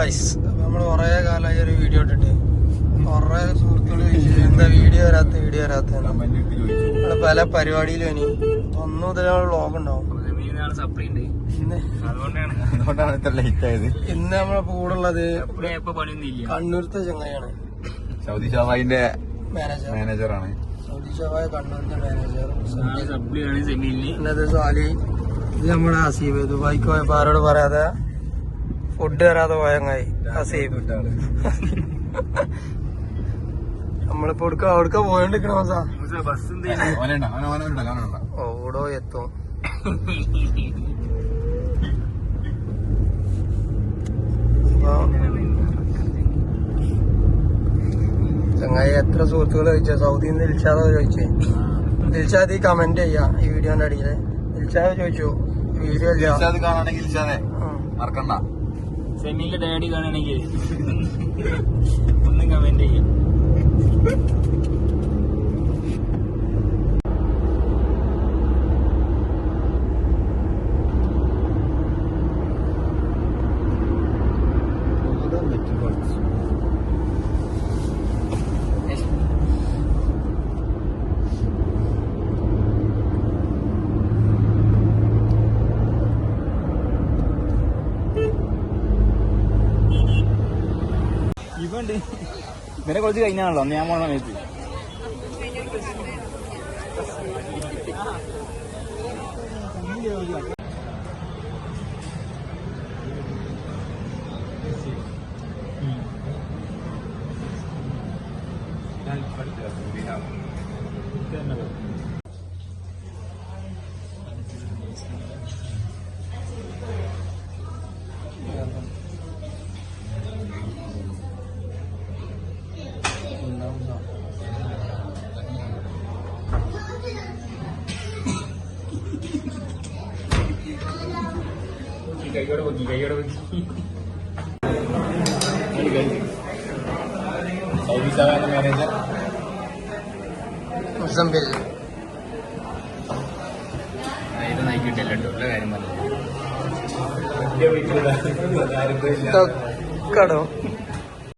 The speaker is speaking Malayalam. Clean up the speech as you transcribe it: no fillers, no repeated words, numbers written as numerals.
ഗായ്സ്, നമ്മള് കൊറേ കാലമായി ഒരു വീഡിയോ ഇട്ടിട്ട് കൊറേ സുഹൃത്തുക്കൾ ചോദിച്ചു എന്താ വീഡിയോ വരാത്ത നമ്മള് പല പരിപാടിയിലും ഇനി 1 മുതൽ വ്ളോഗ് ഉണ്ടാവും. ഇന്ന് നമ്മളെ കൂടെ ഉള്ളത് കണ്ണൂരത്തെ ചങ്ങായിയാണ്, സൗദി ഷവായിന്റെ മാനേജറാണ്. സൗദി ഷവായ കണ്ണൂരിന്റെ മാനേജർ സാലി. ഇത് നമ്മുടെ ഹസീബ്, ദുബായിക്ക് പോയപ്പോ ആരോട് പറയാതെ ഫുഡ് തരാതെ പോയങ്ങായി ഹസീബ്. നമ്മളിപ്പോ അവിടക്ക പോയോണ്ടിരിക്കണ ഓടോ എത്തും. ചങ്ങായി എത്ര സുഹൃത്തുക്കൾ ചോദിച്ചേ സൗദിന്ന് ദിൽഷാദ് ചോദിച്ചേ. ദിൽഷാദ് ഈ കമന്റ് ചെയ്യാ ഈ വീഡിയോന്റെ അടിയില്. ദിൽഷാദ് ചോദിച്ചു വീഡിയോ മറക്കണ്ട. സെമിയിലെ ഡാഡി കാണണമെങ്കിൽ ഒന്നും കമന്റ് ചെയ്യും. ഇവണ്ട് ഇവരെ കുറച്ച് കഴിഞ്ഞാണല്ലോ ഞാൻ പോണ സമയത്ത്. കൈയോടെ പൊക്കി സൗദി ഷവായിന്റെ മാനേജർ മുസംബിൽ ഇത് നയിക്കിട്ടില്ല ഉള്ള കാര്യം പറഞ്ഞു. കടോ